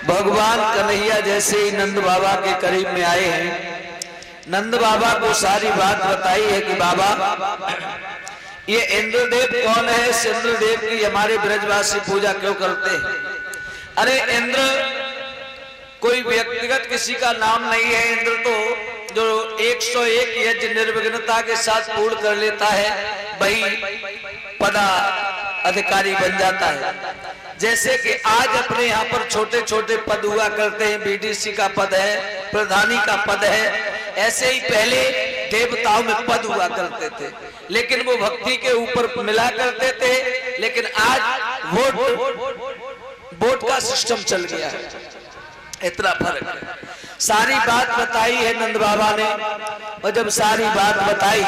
भगवान कन्हैया जैसे ही नंद बाबा के करीब में आए हैं, नंद बाबा को सारी बात बताई है कि बाबा ये इंद्रदेव कौन है, इस इंद्रदेव की हमारे ब्रजवासी पूजा क्यों करते हैं? अरे इंद्र कोई व्यक्तिगत किसी का नाम नहीं है। इंद्र तो जो 101 यज्ञ निर्विघ्नता के साथ पूर्ण कर लेता है वही पदा अधिकारी बन जाता है। जैसे कि आज अपने यहाँ पर छोटे छोटे पद हुआ करते हैं, बीडीसी का पद है, प्रधानी का पद है, ऐसे ही पहले देवताओं में पद हुआ करते थे, लेकिन वो भक्ति के ऊपर मिला करते थे। लेकिन आज वोट का सिस्टम चल गया है, इतना फर्क है। सारी बात बताई है नंद बाबा ने, और जब सारी बात बताई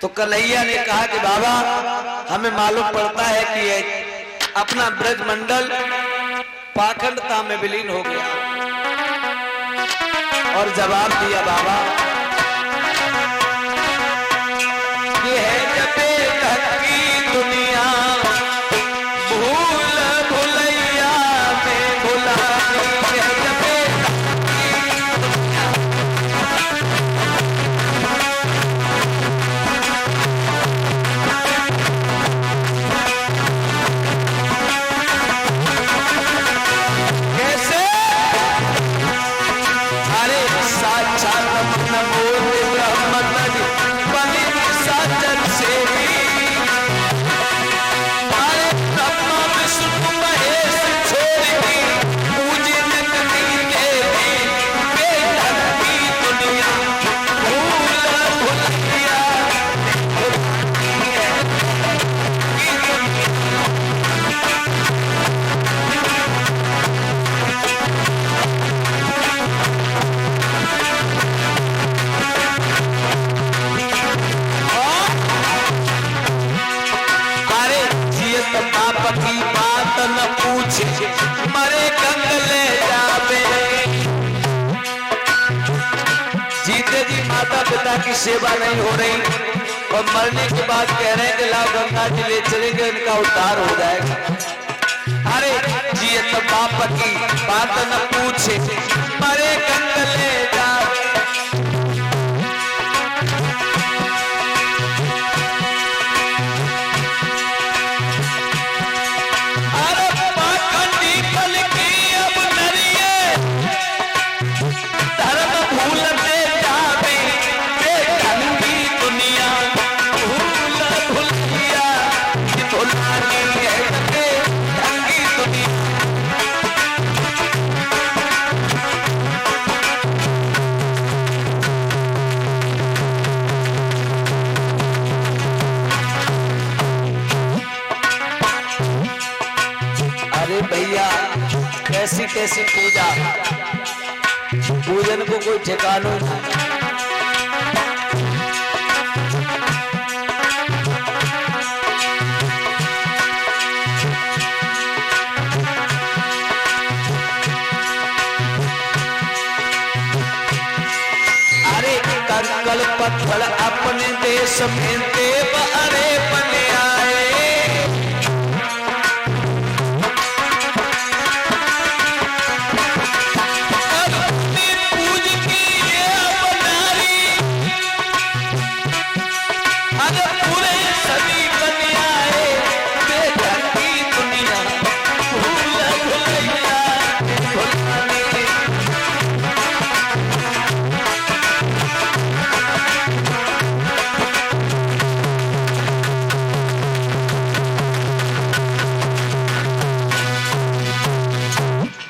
तो कन्हैया ने कहा कि बाबा हमें मालूम पड़ता है कि ये अपना ब्रज मंडल पाखंडता में विलीन हो गया। और जवाब दिया बाबा ये है जबे की दुनिया भूल भुलैया में भुलानी है, जबे कैसे अरे साक्षात नमो ब्रह्म बलि साचन से की बात न पूछे मरे कंगले जावे। जीते जी माता पिता की सेवा नहीं हो रही और मरने के बाद कह रहे हैं कि लाओ गंगा जी ले चलेंगे, इनका उद्धार हो जाएगा। अरे जियत बाप की बात न पूछे मरे कंगले जावे। भैया कैसी कैसी पूजा, पूजन को कोई ठिकाना नहीं। अरे कंकड़ पत्थर अपने देश में देव अरे बने आए।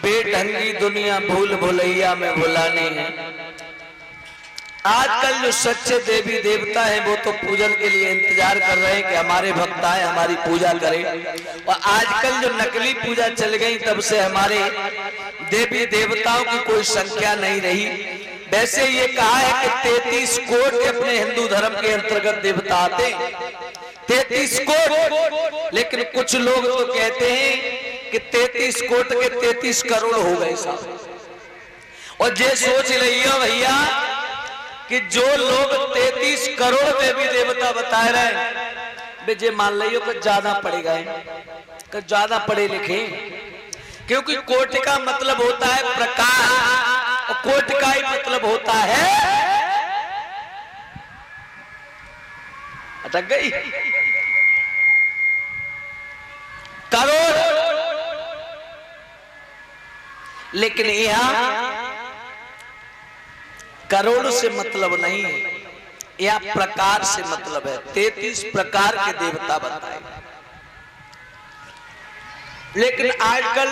बेढंगी दुनिया भूल भुलैया में भुलानी है। आजकल जो सच्चे देवी देवता हैं वो तो पूजन के लिए इंतजार कर रहे हैं कि हमारे भक्त आए हमारी पूजा करें, और आजकल जो नकली पूजा चल गई तब से हमारे देवी देवताओं की कोई संख्या नहीं रही। वैसे ये कहा है कि 33 कोट अपने हिंदू धर्म के अंतर्गत देवता आते, 33 कोट, लेकिन कुछ लोग तो कहते हैं कि 33 कोट के 33 करोड़ हो गए साहब। और ये सोच लिया भैया कि जो लोग 33 करोड़ देवी देवता बता रहे हैं, मान लियो कि ज्यादा पढ़े गए, कि ज्यादा पढ़े लिखे, क्योंकि कोटि का मतलब होता है प्रकाश और कोटि का ही मतलब होता है अटक गई करोड़। लेकिन यहां करोड़ से मतलब नहीं है, यह प्रकार से मतलब है। 33 प्रकार के देवता बताए। लेकिन आजकल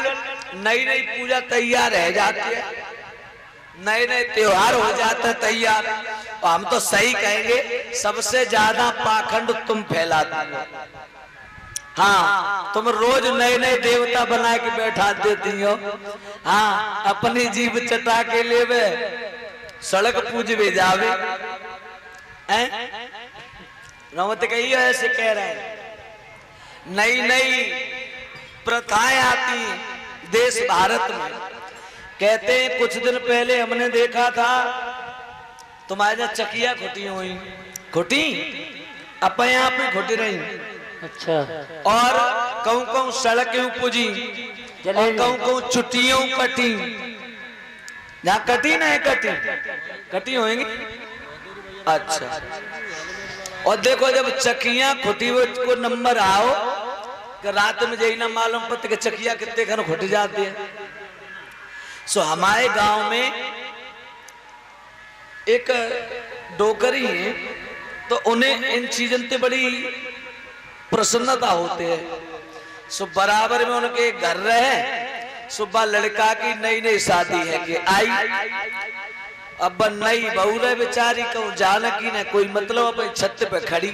नई नई पूजा तैयार रह जाती है, नए नए त्योहार हो जाते हैं तैयार। और हम तो सही कहेंगे सबसे ज्यादा पाखंड तुम फैलाते हो। हाँ, तुम रोज नए नए देवता बना के बैठा देती हो। हाँ, अपनी जीभ चटा के लिए वे सड़क पूजवे जावे रमत कही ऐसे कह रहे हैं। नई नई प्रथाएं आती देश भारत में। कहते हैं कुछ दिन पहले हमने देखा था तुम्हारे चकिया खुटी हुई, खुटी अपने आप ही खुटी रही। अच्छा। और कहूं कहूं सड़कें पूजी और कहूं कहूं चुटियों कटी। जहाँ कटी ना है कटी कटी होंगी। अच्छा। और देखो जब चकिया खुटी को नंबर आओ कि रात में यही ना मालूम पड़ता कि चकिया कितने घर खुट जाती है। सो हमारे गांव में एक डोकरी है तो उन्हें इन चीजों से बड़ी प्रसन्नता होती है। सो बराबर में उनके घर रहे। सुबह लड़का की नई नई शादी है कि आई, अब नई बहू रहे बेचारी कहूं जानकी ने कोई मतलब अपनी छत पे खड़ी।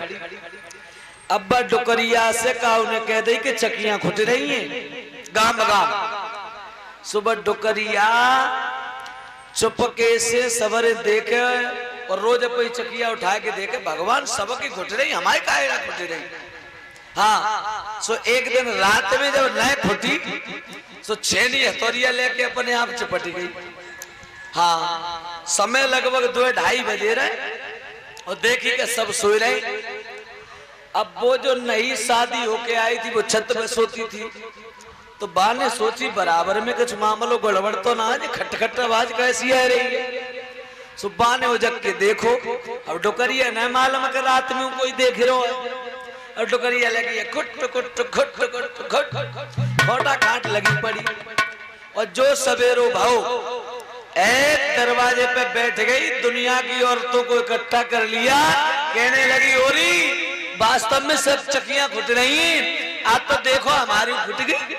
अब्बा डुकरिया से कहा उन्हें कह दी कि चकियां खुट रही हैं गांव गांव। सुबह डुकरिया चुपके से सवेरे देखे और रोज अपनी चकिया उठा के देखे भगवान सबकी खुट रही हमारी काहे ना खुट रही। हाँ, सो एक दिन रात में जब नए खुटी सो छेनी हथौरिया लेके अपने आप चिपट गई। हाँ, समय लगभग 2-2:30 बजे रहे और देखी कि सब सोए रहे। अब वो जो नई शादी होके आई थी वो छत में सोती थी तो बा ने सोची बराबर में कुछ मामलो गड़बड़ तो ना है, खटखट आवाज कैसी आ रही है। सुबह ने उजक के देखो, अब डुकरिया न मालूम कर रात में कोई देख रहा है। और डुकरिया लगी खुट खुट खुट खुट खुट खोटा खाट लगी पड़ी। और जो सवेरो भाव एक दरवाजे पे बैठ गई, दुनिया की औरतों को इकट्ठा कर लिया, कहने लगी ओरी वास्तव में सब चकियां खुट रही, आज तो देखो हमारी खुट गई,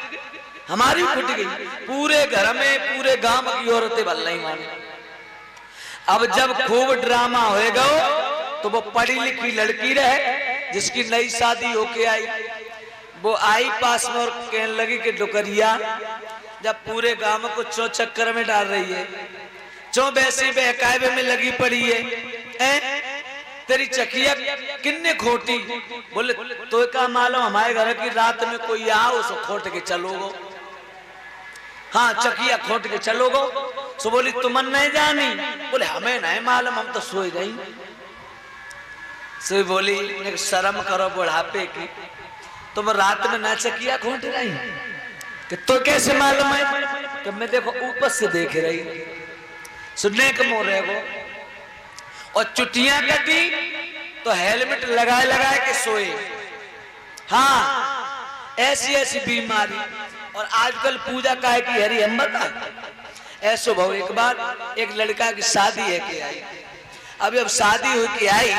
हमारी खुट गई। पूरे घर में पूरे गांव की औरतें बल नहीं माने। अब जब खूब ड्रामा होएगा तो वो पढ़ी लिखी लड़की रहे जिसकी नई शादी होके आई, वो आई पास में और कहने लगी कि डुकरिया जब पूरे गांव को चो चक्कर में डाल रही है, चो वैसी बहकावे में लगी पड़ी है, तेरी चकिया किन्ने खोटी। बोले तो क्या मालूम हमारे घर की रात में कोई आओ उसको खोट के चलोगो। हाँ, चकिया खोट के चलोगो। सो बोली तुमन नहीं जानी। बोले हमें नहीं मालूम, हम तो सोए गई। सो बोली शर्म करो बुढ़ापे की, तुम रात में ना चकिया खोट रही कि तो कैसे मालूम है कि मैं देखो ऊपर से देख रही सुनने के मोह रहे वो। और चुटियां कटी तो हेलमेट लगाए लगाए के सोए। हाँ, ऐसी ऐसी बीमारी। और आजकल पूजा काहे की हरी हिम्मत। ऐसो भाव एक बार एक लड़का की शादी है कि आई। अब जब शादी हो के आई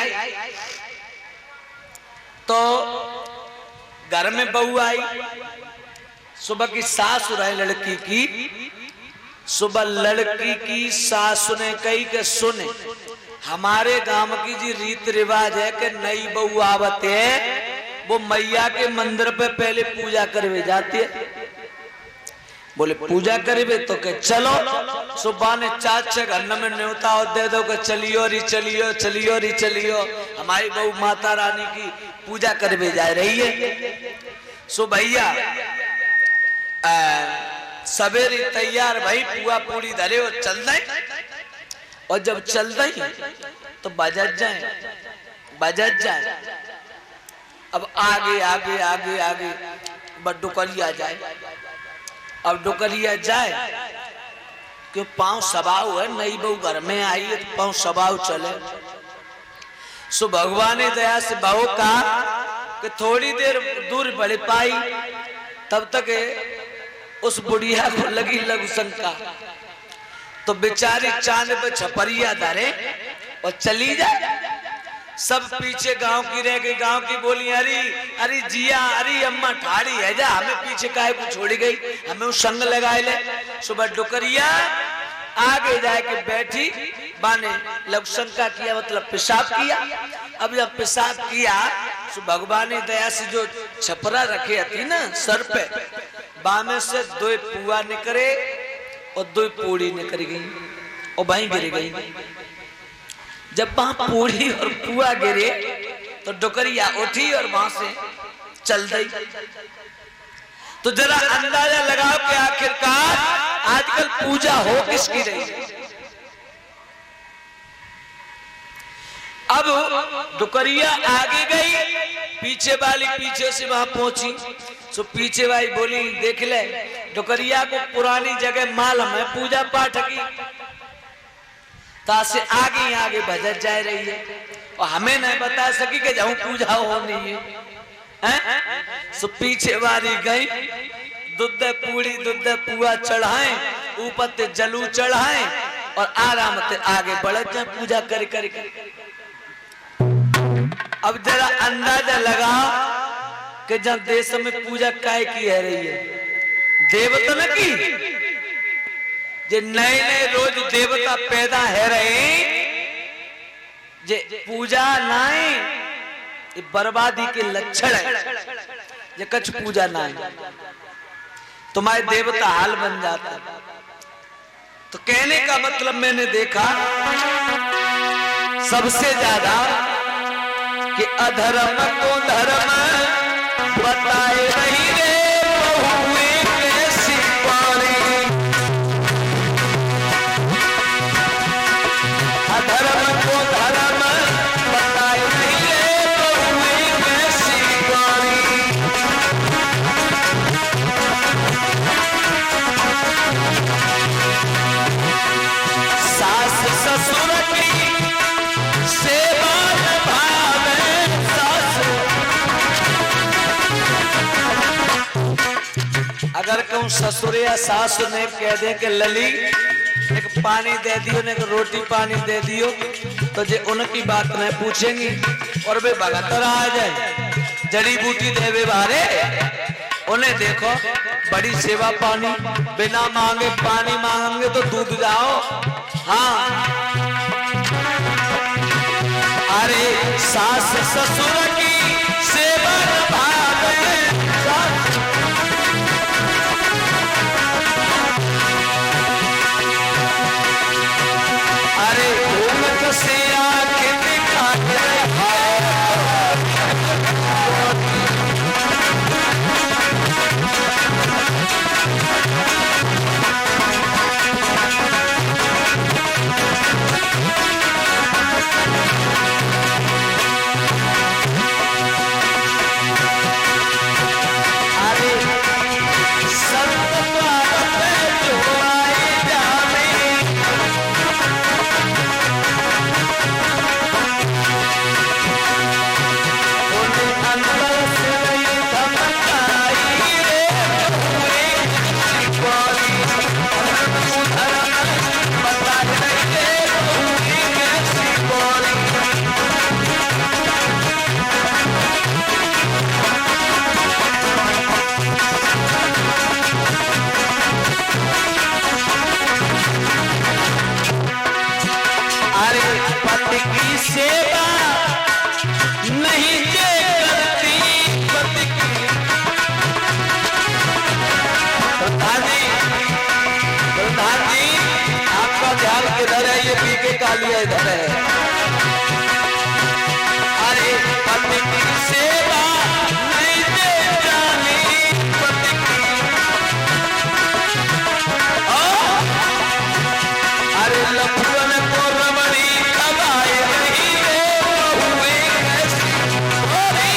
तो घर में बहू आई, सुबह की सास रहे लड़की की। सुबह लड़की की सास ने कही के सुने हमारे गांव की जी रीत रिवाज है कि नई बहू आवत है वो मैया के मंदिर पे पहले पूजा करवे जाती है। बोले पूजा करवे तो के चलो। सुबह ने 4-6 घंटे में न्योता और दे दो के चलियो री चलियो चलियो री चलियो, हमारी बहू माता रानी की पूजा करवे जा रही है। सो भैया सवेरे तैयार भाई पुआ पूरी धरे और चल दे। और जब चल दे तो बजट जाए। अब आगे आगे आगे आगे बड्डू कलिया जाए। अब डुकरिया जाए क्यों, पांव सबाव है, नई बहू घर में आई है तो पांव सबाव चले। सो भगवान ने दया से बहू का कि थोड़ी देर दूर बढ़ पाई, तब तक उस बुढ़िया को लगी लघु शंका, तो बेचारी चांद पे छपरिया धरे और चली जाए। सब पीछे गांव की रह गई, गांव की बोली अरे अरे जिया, अरे अम्मा ठाड़ी है जा, हमें पीछे काहे को छोड़ी गई, हमें उस संग लगाए ले। सुबह डुकरिया आगे जाके बैठी, बाने लघुशंका किया मतलब पेशाब किया। अब जब पेशाब किया तो भगवान ने दया से जो छपरा रखे थी ना सर पे, बामे से 2 पुआ निकले और 2 पूड़ी निकल गई और वहीं गिर गई। जब वहां पूड़ी और पुआ गिरे तो डुकरिया उठी और वहां से चल गई। तो जरा अंदाजा लगाओ कि आखिरकार आजकल पूजा हो किसकी रही है। अब डुकरिया आगे गई, पीछे वाली पीछे से वहां पहुंची। तो पीछे वाली बोली देख ले, डुकरिया को पुरानी जगह मालूम है पूजा पाठ की, तासे आगे आगे भजत जा रही है और हमें नहीं बता सकी कि जाऊं पूजा होनी है। सो पीछे वाली गई, दूध पूड़ी दूध पुआ चढ़ाए, ऊपर ते जलू चढ़ाए और आराम से आगे बढ़ जाए पूजा कर कर। अब जरा अंदाजा लगाओ कि जब देश में पूजा काय की है रही है, देवता न की, जे नए नए रोज देवता पैदा है रहे, जे पूजा नाए ये बर्बादी के लक्षण है। ये कछ पूजा नाए तुम्हारे देवता हाल बन जाता। तो कहने का मतलब मैंने देखा सबसे ज्यादा कि अधर्म को धर्म बताए रही रे बहुए कैसी पारी। अधर्म को धर्म बताए रही रे बहुए कैसी पारी। सास ससुर की सेवा भावे, अगर कहूं ससुर या सास ने कह दे कि लली एक पानी दे दियो, ने रोटी पानी दे दियो, तो जे उनकी बात नहीं पूछेंगी और वे भगतर आ जाए जड़ी बूटी देवे बारे। उन्हें देखो बड़ी सेवा पानी, बिना मांगे पानी मांगेंगे तो दूध जाओ। हाँ अरे सास ससुर की सेवा भावे, अरे घूमत से आंखें दिखाते सेवा नहीं जे करती पति की। प्रधान जी आपका ध्यान किधर है, ये पीके कालिया इधर है। अरे पति की सेवा नहीं जे जानी पति की। अरे लखन को रमणी खबाए नहीं रे बहुए कैसी पारी।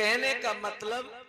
कहने का मतलब